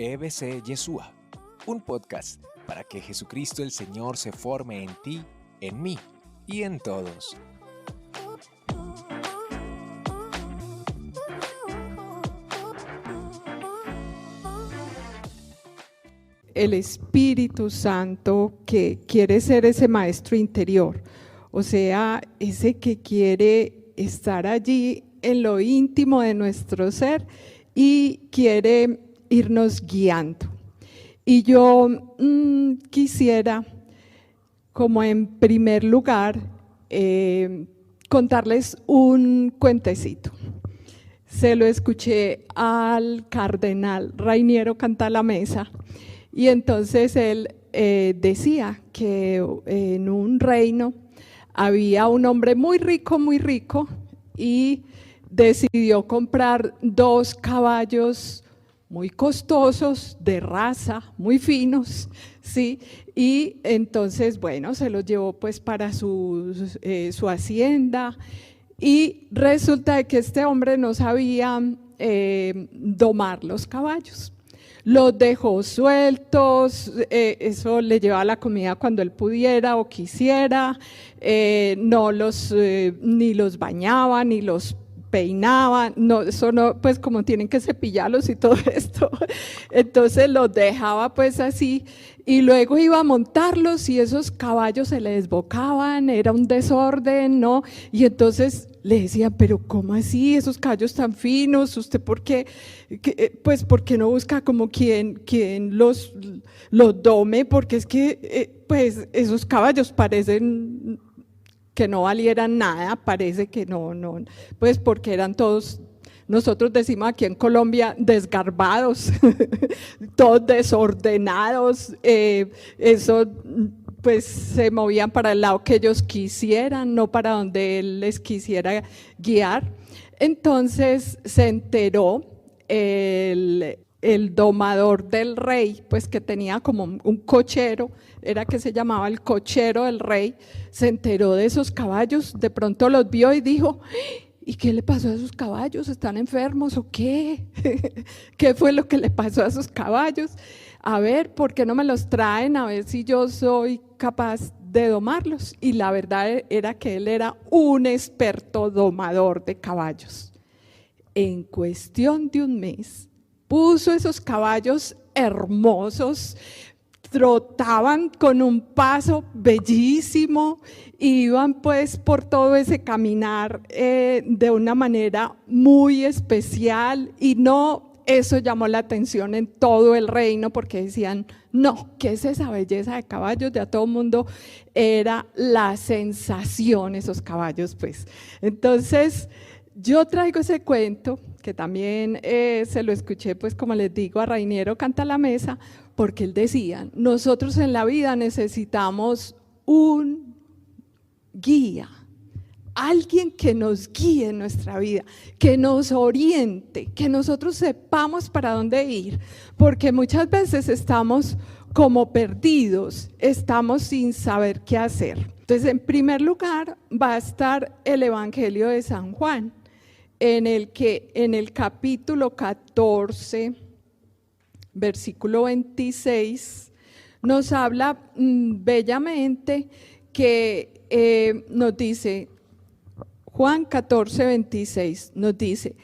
EBC Yeshua, un podcast para que Jesucristo el Señor se forme en ti, en mí y en todos. El Espíritu Santo que quiere ser ese maestro interior, o sea, ese que quiere estar allí en lo íntimo de nuestro ser y quiere irnos guiando. Y yo quisiera, como en primer lugar, contarles un cuentecito. Se lo escuché al cardenal Rainiero Cantalamessa y entonces él decía que en un reino había un hombre muy rico y decidió comprar 2 caballos muy costosos, de raza, muy finos, ¿sí? Y entonces, bueno, se los llevó pues para su hacienda y resulta que este hombre no sabía domar los caballos. Los dejó sueltos, eso le llevaba la comida cuando él pudiera o quisiera, ni los bañaba, ni los peinaba, no, eso no, pues como tienen que cepillarlos y todo esto, entonces los dejaba pues así y luego iba a montarlos y esos caballos se le desbocaban, era un desorden, ¿no? Y entonces le decían, pero ¿cómo así? Esos caballos tan finos, ¿usted por qué? Pues ¿por qué no busca como quien los dome? Porque es que pues esos caballos parecen que no valieran nada, parece que no, pues porque eran todos, nosotros decimos aquí en Colombia, desgarbados, todos desordenados, eso pues se movían para el lado que ellos quisieran, no para donde él les quisiera guiar. Entonces se enteró el domador del rey, pues que tenía como un cochero, era que se llamaba el cochero del rey, se enteró de esos caballos, de pronto los vio y dijo, ¿y qué le pasó a esos caballos? ¿Están enfermos o qué? ¿Qué fue lo que le pasó a esos caballos? A ver, ¿por qué no me los traen? A ver si yo soy capaz de domarlos. Y la verdad era que él era un experto domador de caballos. En cuestión de un mes, puso esos caballos hermosos, trotaban con un paso bellísimo, iban pues por todo ese caminar de una manera muy especial y eso llamó la atención en todo el reino porque decían, no, ¿qué es esa belleza de caballos? Ya todo el mundo era la sensación esos caballos pues. Entonces yo traigo ese cuento que también se lo escuché pues como les digo a Rainiero Cantalamessa, porque él decía, nosotros en la vida necesitamos un guía, alguien que nos guíe en nuestra vida, que nos oriente, que nosotros sepamos para dónde ir, porque muchas veces estamos como perdidos, estamos sin saber qué hacer. Entonces, en primer lugar va a estar el Evangelio de San Juan, en el que en el capítulo 14, versículo 26, nos habla bellamente que nos dice, Juan 14, 26, nos dice,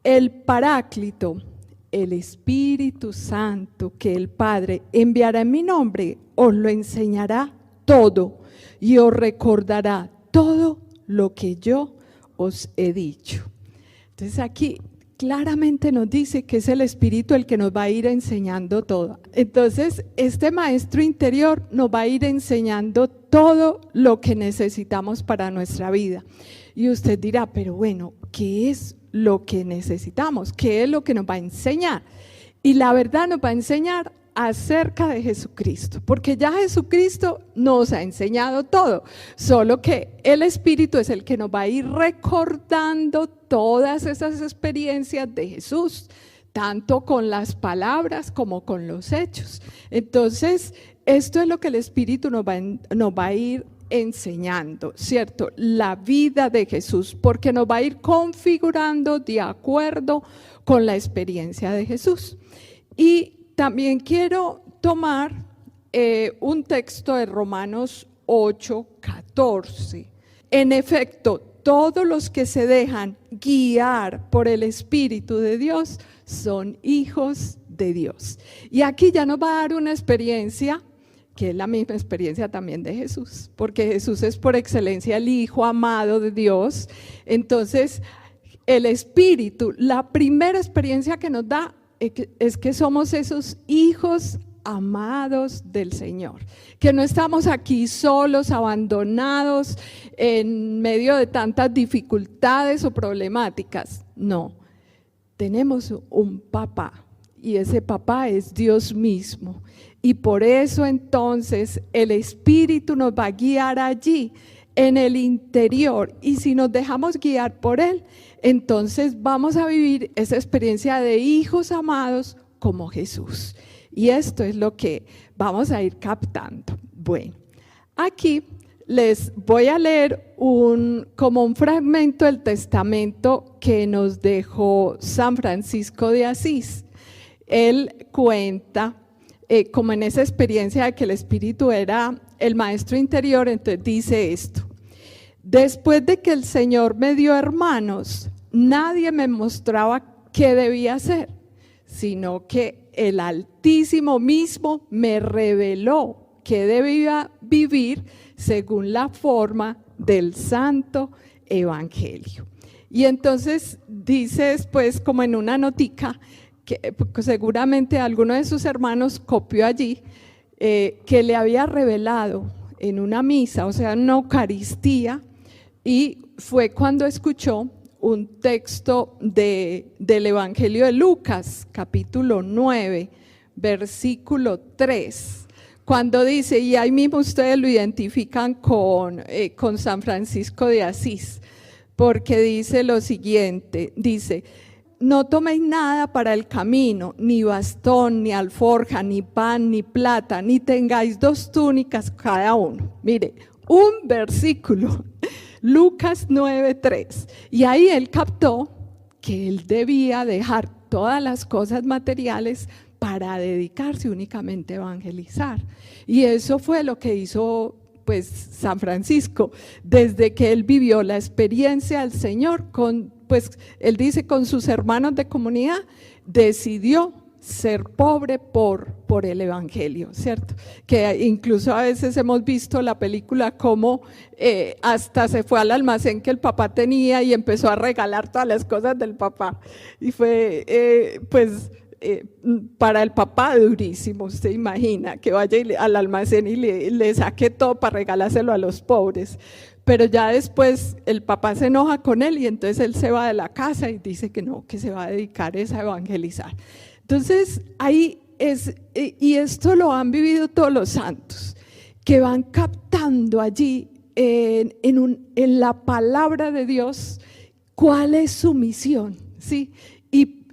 el Paráclito, el Espíritu Santo que el Padre enviará en mi nombre, os lo enseñará todo y os recordará todo lo que yo os he dicho. Entonces aquí claramente nos dice que es el Espíritu el que nos va a ir enseñando todo. Entonces este maestro interior nos va a ir enseñando todo lo que necesitamos para nuestra vida. Y usted dirá, pero bueno, ¿qué es lo que necesitamos? ¿Qué es lo que nos va a enseñar? Y la verdad nos va a enseñar acerca de Jesucristo, porque ya Jesucristo nos ha enseñado todo, solo que el Espíritu es el que nos va a ir recordando todas esas experiencias de Jesús, tanto con las palabras como con los hechos. Entonces, esto es lo que el Espíritu nos va a ir enseñando, ¿cierto? La vida de Jesús, porque nos va a ir configurando de acuerdo con la experiencia de Jesús. Y también quiero tomar un texto de Romanos 8:14. En efecto, todos los que se dejan guiar por el Espíritu de Dios son hijos de Dios. Y aquí ya nos va a dar una experiencia que es la misma experiencia también de Jesús, porque Jesús es por excelencia el Hijo amado de Dios. Entonces, el Espíritu, la primera experiencia que nos da es que somos esos hijos amados del Señor, que no estamos aquí solos, abandonados, en medio de tantas dificultades o problemáticas. No, tenemos un papá, y ese papá es Dios mismo. Y por eso entonces el Espíritu nos va a guiar allí, en el interior, y si nos dejamos guiar por Él, entonces vamos a vivir esa experiencia de hijos amados como Jesús. Y esto es lo que vamos a ir captando. Bueno, aquí les voy a leer como un fragmento del testamento que nos dejó San Francisco de Asís. Él cuenta como en esa experiencia de que el Espíritu era el maestro interior. Entonces dice esto: después de que el Señor me dio hermanos, nadie me mostraba qué debía hacer, sino que el Altísimo mismo me reveló que debía vivir según la forma del Santo Evangelio. Y entonces dice después, como en una notica, que seguramente alguno de sus hermanos copió allí, que le había revelado en una misa, o sea, en una Eucaristía, y fue cuando escuchó un texto del Evangelio de Lucas, capítulo 9, versículo 3, cuando dice, y ahí mismo ustedes lo identifican con San Francisco de Asís, porque dice lo siguiente, dice: no toméis nada para el camino, ni bastón, ni alforja, ni pan, ni plata, ni tengáis 2 túnicas cada uno. Mire, un versículo, Lucas 9:3, y ahí él captó que él debía dejar todas las cosas materiales para dedicarse únicamente a evangelizar. Y eso fue lo que hizo pues San Francisco, desde que él vivió la experiencia del Señor, pues él dice, con sus hermanos de comunidad, decidió ser pobre por el Evangelio, ¿cierto? Que incluso a veces hemos visto la película como hasta se fue al almacén que el papá tenía y empezó a regalar todas las cosas del papá. Y fue para el papá durísimo. Usted imagina que vaya al almacén y le saque todo para regalárselo a los pobres. Pero ya después el papá se enoja con él y entonces él se va de la casa y dice que no, que se va a dedicar a evangelizar. Entonces ahí es, y esto lo han vivido todos los santos, que van captando allí en la palabra de Dios cuál es su misión, ¿sí?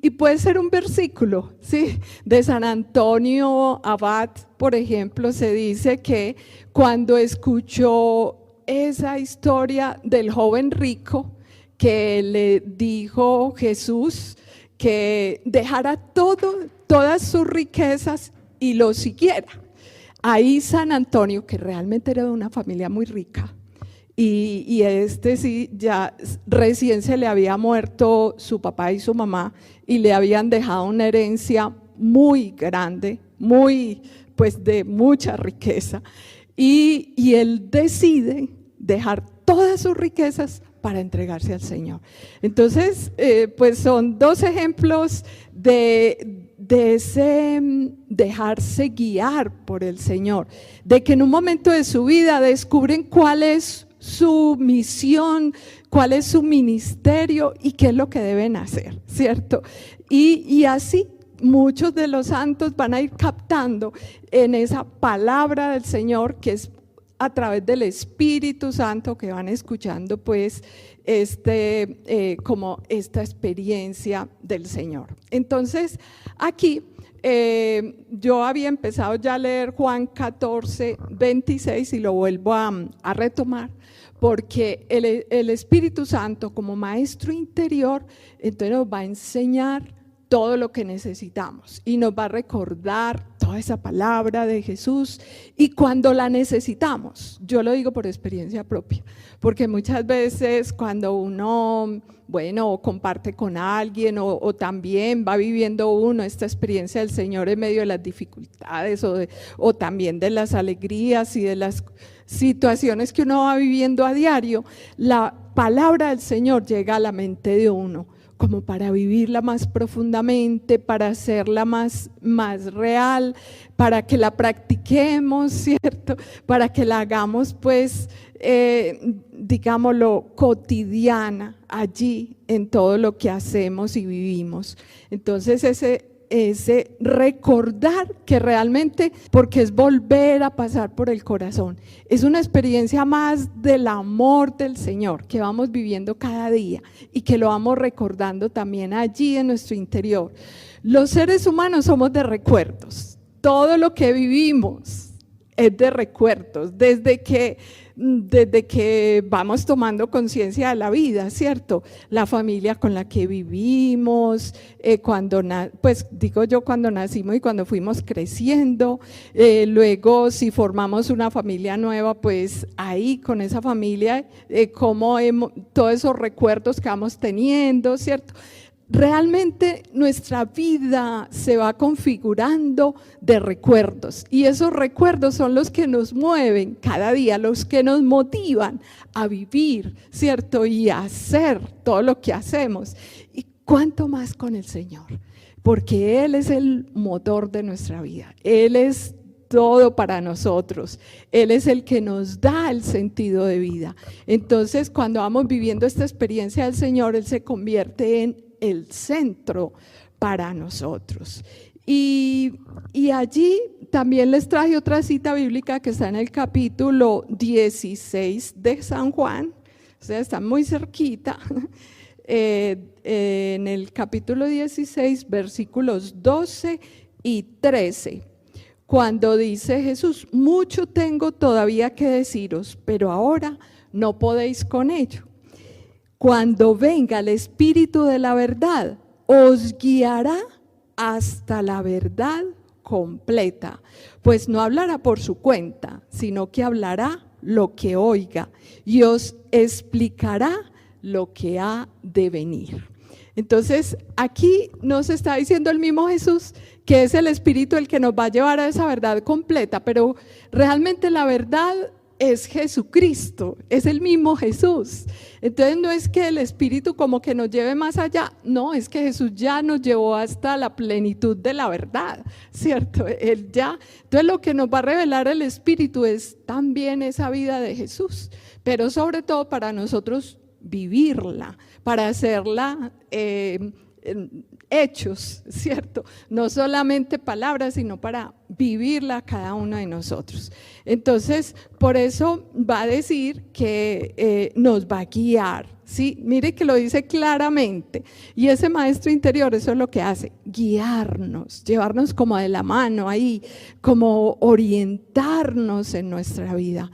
Y puede ser un versículo, ¿sí? De San Antonio Abad, por ejemplo, se dice que cuando escuchó esa historia del joven rico que le dijo Jesús que dejara todas sus riquezas y lo siguiera. Ahí San Antonio, que realmente era de una familia muy rica, y sí, ya recién se le había muerto su papá y su mamá y le habían dejado una herencia muy grande, pues de mucha riqueza, y él decide dejar todas sus riquezas para entregarse al Señor. Entonces, pues son 2 ejemplos de ese dejarse guiar por el Señor, de que en un momento de su vida descubren cuál es su misión, cuál es su ministerio y qué es lo que deben hacer, ¿cierto? Y así muchos de los santos van a ir captando en esa palabra del Señor, que es a través del Espíritu Santo, que van escuchando pues como esta experiencia del Señor. Entonces aquí yo había empezado ya a leer Juan 14:26 y lo vuelvo a retomar, porque el Espíritu Santo como maestro interior entonces nos va a enseñar todo lo que necesitamos y nos va a recordar toda esa palabra de Jesús, y cuando la necesitamos, yo lo digo por experiencia propia, porque muchas veces cuando uno, bueno, comparte con alguien o también va viviendo uno esta experiencia del Señor en medio de las dificultades o también de las alegrías y de las situaciones que uno va viviendo a diario, la palabra del Señor llega a la mente de uno como para vivirla más profundamente, para hacerla más real, para que la practiquemos, ¿cierto? Para que la hagamos, pues, digámoslo, cotidiana allí en todo lo que hacemos y vivimos. Entonces ese recordar que realmente, porque es volver a pasar por el corazón, es una experiencia más del amor del Señor que vamos viviendo cada día y que lo vamos recordando también allí en nuestro interior. Los seres humanos somos de recuerdos, todo lo que vivimos es de recuerdos, desde que vamos tomando conciencia de la vida, ¿cierto? La familia con la que vivimos, cuando nacimos y cuando fuimos creciendo, luego si formamos una familia nueva, pues ahí con esa familia, todos esos recuerdos que vamos teniendo, ¿cierto? Realmente nuestra vida se va configurando de recuerdos, y esos recuerdos son los que nos mueven cada día, los que nos motivan a vivir, ¿cierto? Y a hacer todo lo que hacemos. Y cuánto más con el Señor, porque Él es el motor de nuestra vida, Él es todo para nosotros, Él es el que nos da el sentido de vida. Entonces, cuando vamos viviendo esta experiencia del Señor, Él se convierte en el centro para nosotros. Y allí también les traje otra cita bíblica que está en el capítulo 16 de San Juan, o sea, está muy cerquita, en el capítulo 16, versículos 12 y 13, cuando dice Jesús: mucho tengo todavía que deciros, pero ahora no podéis con ello. Cuando venga el Espíritu de la verdad, os guiará hasta la verdad completa, pues no hablará por su cuenta, sino que hablará lo que oiga y os explicará lo que ha de venir. Entonces, aquí nos está diciendo el mismo Jesús que es el Espíritu el que nos va a llevar a esa verdad completa, pero realmente la verdad es Jesucristo, es el mismo Jesús. Entonces no es que el Espíritu como que nos lleve más allá, no, es que Jesús ya nos llevó hasta la plenitud de la verdad, ¿cierto? Él ya, entonces lo que nos va a revelar el Espíritu es también esa vida de Jesús, pero sobre todo para nosotros vivirla, para hacerla hechos, ¿cierto? No solamente palabras, sino para vivirla cada uno de nosotros. Entonces, por eso va a decir que nos va a guiar, ¿sí? Mire que lo dice claramente, y ese maestro interior eso es lo que hace, guiarnos, llevarnos como de la mano ahí, como orientarnos en nuestra vida,